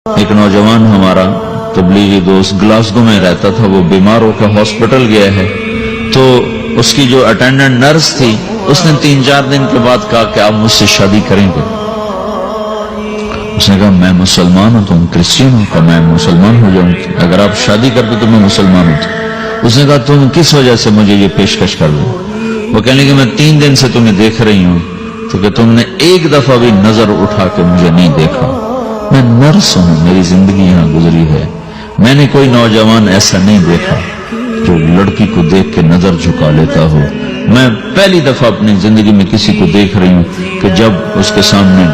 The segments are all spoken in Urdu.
ایک نوجوان ہمارا تبلیغی دوست گلاسگو میں رہتا تھا، وہ بیمار ہو کے ہاسپٹل گیا ہے، تو اس کی جو اٹینڈنٹ نرس تھی اس نے 3-4 دن کے بعد کہا کہ آپ مجھ سے شادی کریں گے؟ اس نے کہا میں مسلمان ہوں، تم کرسچین ہو؟ کہا میں مسلمان ہو جاؤں، اگر آپ شادی کر دو تو میں مسلمان ہوں۔ اس نے کہا تم کس وجہ سے مجھے یہ پیشکش کر دو؟ وہ کہنے کہ میں 3 دن سے تمہیں دیکھ رہی ہوں تو کہ تم نے ایک دفعہ بھی نظر اٹھا کے مجھے نہیں دیکھا، میں نرس ہوں، میری زندگی یہاں گزری ہے، میں نے کوئی نوجوان ایسا نہیں دیکھا جو لڑکی کو دیکھ کے نظر جھکا لیتا ہو، میں پہلی دفعہ اپنی زندگی میں کسی کو دیکھ رہی ہوں کہ جب اس کے سامنے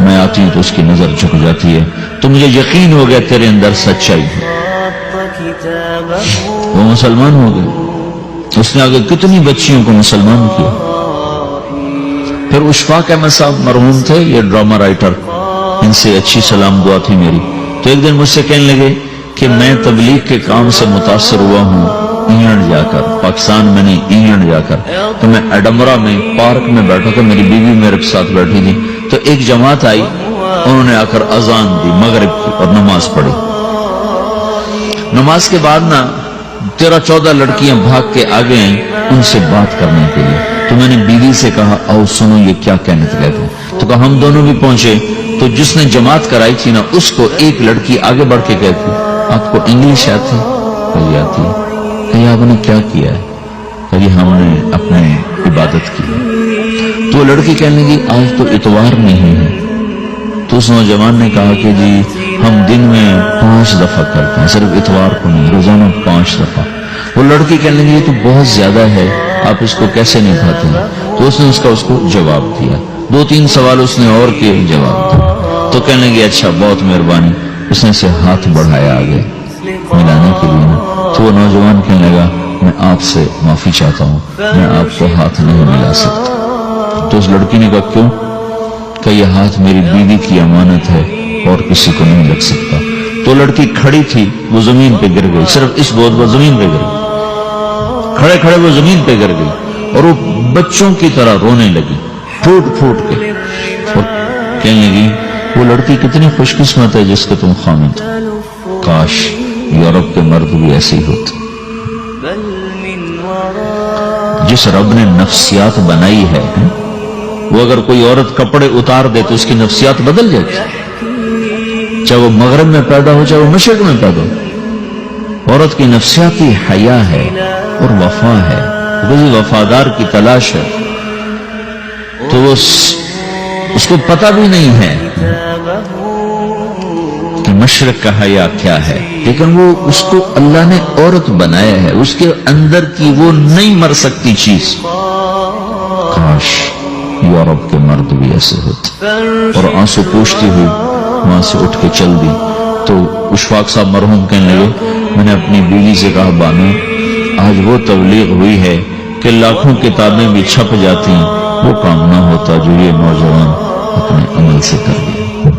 میں آتی ہوں تو اس کی نظر جھک جاتی ہے، تو مجھے یقین ہو گیا تیرے اندر سچائی ہے۔ وہ مسلمان ہو گئے، اس نے آگے کتنی بچیوں کو مسلمان کیا۔ پھر اشفاق احمد صاحب مرحوم تھے، یہ ڈرامہ رائٹر، ان سے اچھی سلام دعا تھی میری، تو ایک دن مجھ سے کہنے لگے کہ میں تبلیغ کے کام سے متاثر ہوا ہوں انگلینڈ جا کر، پاکستان میں نہیں انگلینڈ جا کر، تو میں ایڈنبرا میں پارک میں بیٹھا تھا، میری بیوی میرے ساتھ بیٹھی تھی، تو ایک جماعت آئی، انہوں نے آ کر اذان دی مغرب کی اور نماز پڑھی۔ نماز کے بعد 13-14 لڑکیاں بھاگ کے آگے آئیں ان سے بات کرنے کے لیے، تو میں نے بیوی سے کہا آؤ سنو یہ کیا کہنے کہتے ہیں، تو کہا ہم دونوں بھی پہنچے، تو جس نے جماعت کرائی تھی نا اس کو ایک لڑکی آگے بڑھ کے کہتی آپ کو انگلش آتی؟ کہی آتی ہے۔ کہی آپ نے کیا کیا ہے؟ کہی ہم نے اپنی عبادت کی۔ تو لڑکی کہنے لگی آج تو اتوار نہیں ہے، تو اس نوجوان نے کہا کہ جی ہم دن میں 5 دفعہ کرتے ہیں، صرف اتوار کو نہیں، روزانہ 5 دفعہ۔ وہ لڑکی کہنے لگی یہ تو بہت زیادہ ہے، آپ اس کو کیسے نہیں کھاتے ہیں؟ تو اس نے اس کو جواب دیا، 2-3 سوال اس نے اور کے جواب دیا، تو کہنے لگی اچھا بہت مہربانی، اس نے سے ہاتھ بڑھایا آگے ملانے کے لیے، تو وہ نوجوان کہنے لگا میں آپ سے معافی چاہتا ہوں، میں آپ کو ہاتھ نہیں ملا سکتا۔ تو اس لڑکی نے کہا کیوں؟ کہ یہ ہاتھ میری بیوی کی امانت ہے اور کسی کو نہیں لگ سکتا۔ تو لڑکی کھڑی تھی، وہ زمین پہ گر گئی، صرف اس بہت وہ زمین پہ گر گئی، کھڑے کھڑے وہ زمین پہ گر گئی اور وہ بچوں کی طرح رونے لگی پھوٹ پھوٹ کے، اور کہنے لگی وہ لڑکی کتنی خوش قسمت ہے جس کے تم خامد، کاش یورپ کے مرد بھی ایسے ہی ہوتے۔ جس رب نے نفسیات بنائی ہے وہ اگر کوئی عورت کپڑے اتار دے تو اس کی نفسیات بدل جاتی، چاہے وہ مغرب میں پیدا ہو چاہے وہ مشرق میں پیدا ہو، عورت کی نفسیاتی حیا ہے اور وفا ہے، کسی وفادار کی تلاش ہے، تو وہ اس کو پتہ بھی نہیں ہے کہ مشرق کا حیا کیا ہے، لیکن وہ اس کو اللہ نے عورت بنایا ہے، اس کے اندر کی وہ نہیں مر سکتی چیز، کاش یورپ کے مرد بھی ایسے ہوتے۔ اور آنسو پوچھتی ہوئی وہاں سے اٹھ کے چل دی۔ تو اشفاق صاحب مرحوم کہنے لگے میں نے اپنی بیوی سے کہا بانو آج وہ تبلیغ ہوئی ہے کہ لاکھوں کتابیں بھی چھپ جاتی ہیں، وہ کام نہ ہوتا جو یہ نوجوان اپنے عمل سے کر لیا۔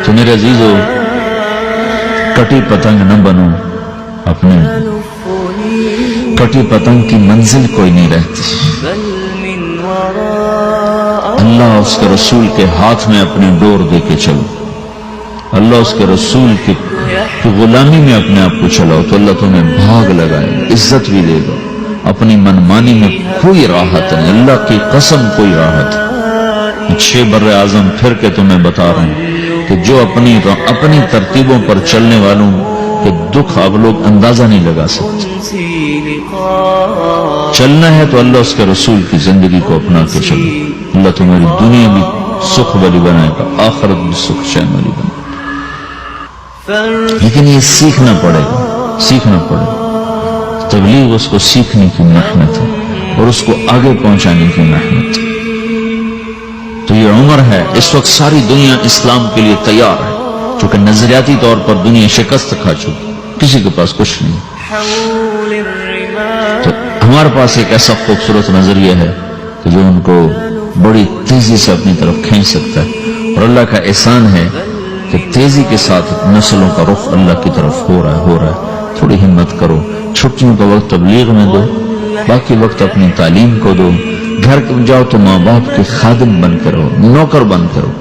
تو میرے عزیزو کٹی پتنگ نہ بنو، اپنے کٹی پتنگ کی منزل کوئی نہیں رہتی، اللہ اس کے رسول کے ہاتھ میں اپنے ڈور دے کے چلو، اللہ اس کے رسول کی غلامی میں اپنے آپ کو چلاؤ تو اللہ تمہیں بھاگ لگائے، عزت بھی دے گا، اپنی منمانی میں کوئی راحت نہیں، اللہ کی قسم کوئی راحت نہیں۔ 6 بر اعظم پھر کے تمہیں بتا رہے ہیں کہ جو اپنی ترتیبوں پر چلنے والوں کہ دکھ آپ لوگ اندازہ نہیں لگا سکتے۔ چلنا ہے تو اللہ اس کے رسول کی زندگی کو اپنا کے چلو، اللہ تمہاری دنیا بھی سکھ والی بنائے گا، آخرت بھی سکھ چین والی بنائے گا، لیکن یہ سیکھنا پڑے گا، تبلیغ اس کو سیکھنے کی محنت ہے اور اس کو آگے پہنچانے کی محنت۔ تو یہ عمر ہے، اس وقت ساری دنیا اسلام کے لیے تیار ہے، چونکہ نظریاتی طور پر دنیا شکست کھا چکی، کسی کے پاس کچھ نہیں، تو ہمارے پاس ایک ایسا خوبصورت نظریہ ہے کہ جو ان کو بڑی تیزی سے اپنی طرف کھینچ سکتا ہے، اور اللہ کا احسان ہے کہ تیزی کے ساتھ نسلوں کا رخ اللہ کی طرف ہو رہا ہے۔ تھوڑی ہمت کرو، چھٹیوں کا وقت تبلیغ میں دو، باقی وقت اپنی تعلیم کو دو، گھر جاؤ تو ماں باپ کے خادم بن کے رہو، نوکر بن کے رہو۔